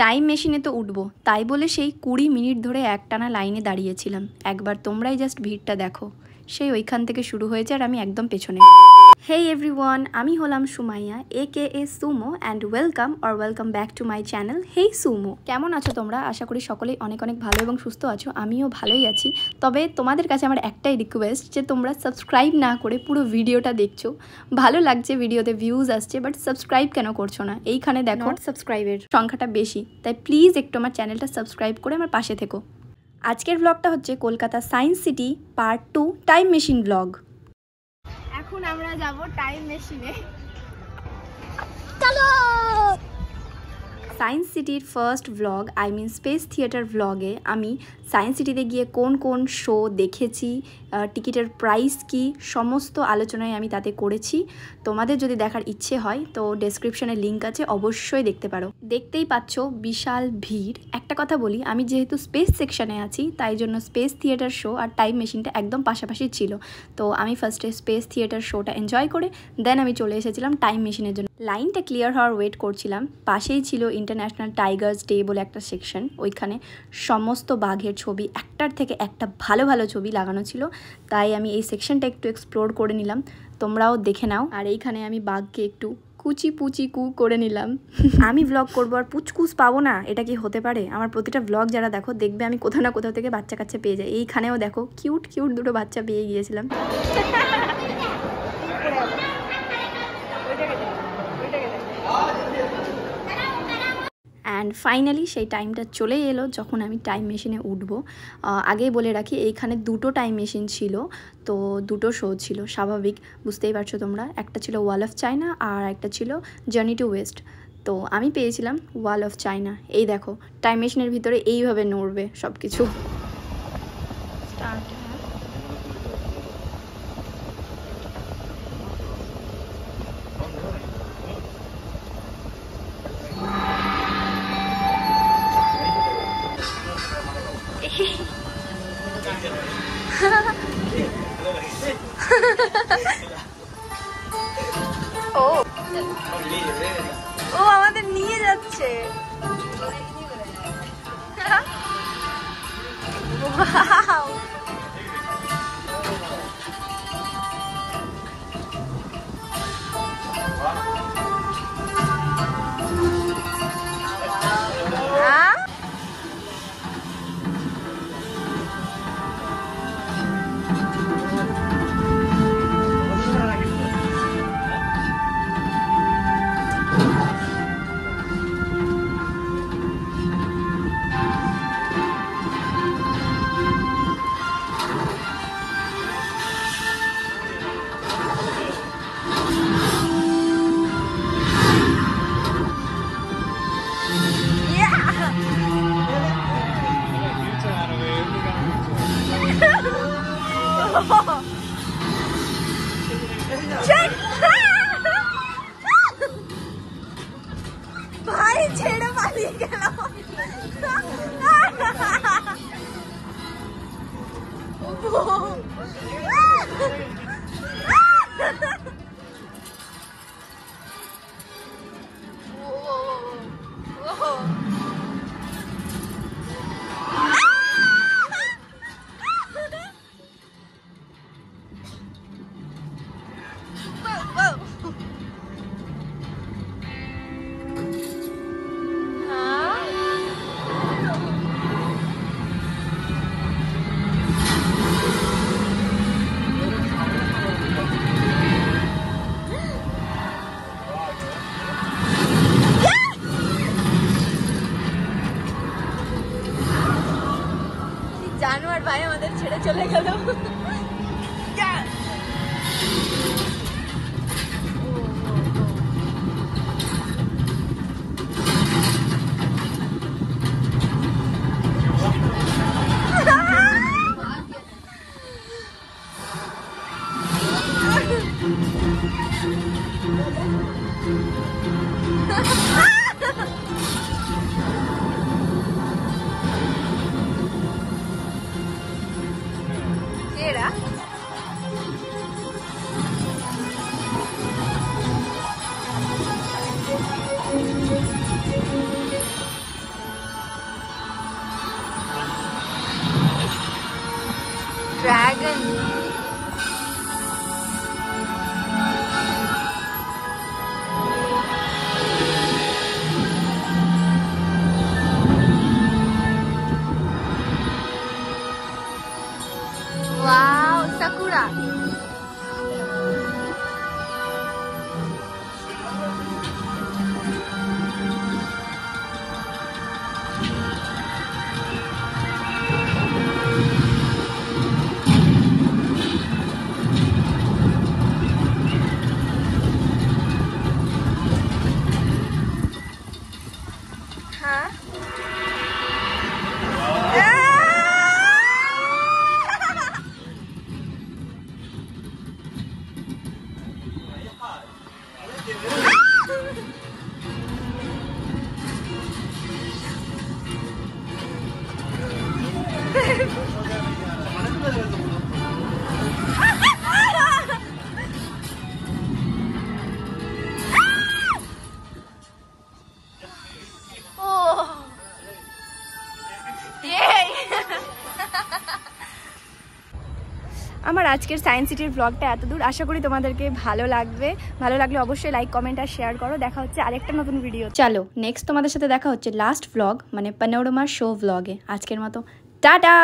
Time মেশিনে তো উঠবো, তাই বলে সেই 20 মিনিট ধরে একটানা লাইনে দাঁড়িয়েছিলাম। একবার তোমরাই জাস্ট ভিড়টা দেখো, সেই ওইখান থেকে শুরু হয়েছে আর আমি একদম পেছনে। হেই এভরিওয়ান, আমি হলাম Sumaiya AKA Sumo and welcome back to my channel hey Sumo. কেমন আছো তোমরা? আশা করি সকলেই অনেক অনেক ভালো এবং সুস্থ আছো। আমিও ভালোই আছি। তবে তোমাদের কাছে আমার একটাই রিকোয়েস্ট যে তোমরা সাবস্ক্রাইব না করে পুরো ভিডিওটা দেখছো। ভালো লাগছে, ভিডিওতে ভিউজ আসছে, বাট সাবস্ক্রাইব কেন করছো না? এইখানে দেখো সাবস্ক্রাইবের সংখ্যাটা বেশি, তাই প্লিজ একটু আমার চ্যানেলটা সাবস্ক্রাইব করে আমার পাশে থেকো। আজকের ব্লগটা হচ্ছে Kolkata science city part 2 time machine blog. এখন আমরা যাব টাইম মেশিনে। চলো। সায়েন্স সিটির ফার্স্ট ব্লগ, স্পেস থিয়েটার ব্লগে আমি সায়েন্স সিটিতে গিয়ে কোন কোন শো দেখেছি, টিকিটের প্রাইস কি, সমস্ত আলোচনায় আমি তাতে করেছি। তোমাদের যদি দেখার ইচ্ছে হয় তো ডেসক্রিপশনে লিঙ্ক আছে, অবশ্যই দেখতে পারো। দেখতেই পাচ্ছ বিশাল ভিড়। একটা কথা বলি, আমি যেহেতু স্পেস সেকশনে আছি তাই জন্য স্পেস থিয়েটার শো আর টাইম মেশিনটা একদম পাশাপাশি ছিল। তো আমি ফার্স্টে স্পেস থিয়েটার শোটা এনজয় করে দেন আমি চলে এসেছিলাম টাইম মেশিনের জন্য। লাইনটা ক্লিয়ার হওয়ার ওয়েট করছিলাম। পাশেই ছিল ইন্টারন্যাশনাল টাইগার্স ডে বলে একটা সেকশন, ওইখানে সমস্ত বাঘের ছবি, একটার থেকে একটা ভালো ভালো ছবি লাগানো ছিল। তাই আমি এই সেকশনটা একটু এক্সপ্লোর করে নিলাম, তোমরাও দেখে নাও। আর এইখানে আমি বাঘকে একটু কুচি পুচি কু করে নিলাম। আমি ব্লগ করবো আর পুচকুচ পাবো না, এটা কি হতে পারে? আমার প্রতিটা ব্লগ যারা দেখো দেখবে আমি কোথাও না কোথাও থেকে বাচ্চা কাচ্চা পেয়ে যাই। এইখানেও দেখো কিউট কিউট দুটো বাচ্চা পেয়ে গিয়েছিলাম। অ্যান্ড ফাইনালি সেই টাইমটা চলে এলো যখন আমি টাইম মেশিনে উঠবো। আগেই বলে রাখি, এইখানে দুটো টাইম মেশিন ছিল, তো দুটো শো ছিল। স্বাভাবিক, বুঝতেই পারছো তোমরা। একটা ছিল ওয়াল অফ চায়না আর একটা ছিল জার্নি টু ওয়েস্ট। তো আমি পেয়েছিলাম ওয়াল অফ চায়না। এই দেখো টাইম মেশিনের ভিতরে এইভাবে নড়বে সব কিছু। ও ও আমাদের নিয়ে যাচ্ছে। ভাই ছেড়ে পালিয়ে গেল। জানোয়ার ভাই আমাদের ছেড়ে চলে গেল। ¿Qué era? আমার আজকের সায়েন্স সিটির ব্লগটা এত দূর, আশা করি তোমাদেরকে ভালো লাগবে। ভালো লাগলে অবশ্যই লাইক কমেন্ট আর শেয়ার করো। দেখা হচ্ছে আরেকটা নতুন ভিডিও। চলো নেক্সট তোমাদের সাথে দেখা হচ্ছে লাস্ট ব্লগ মানে প্যানোরামার শো ব্লগে। আজকের মতো টাটা।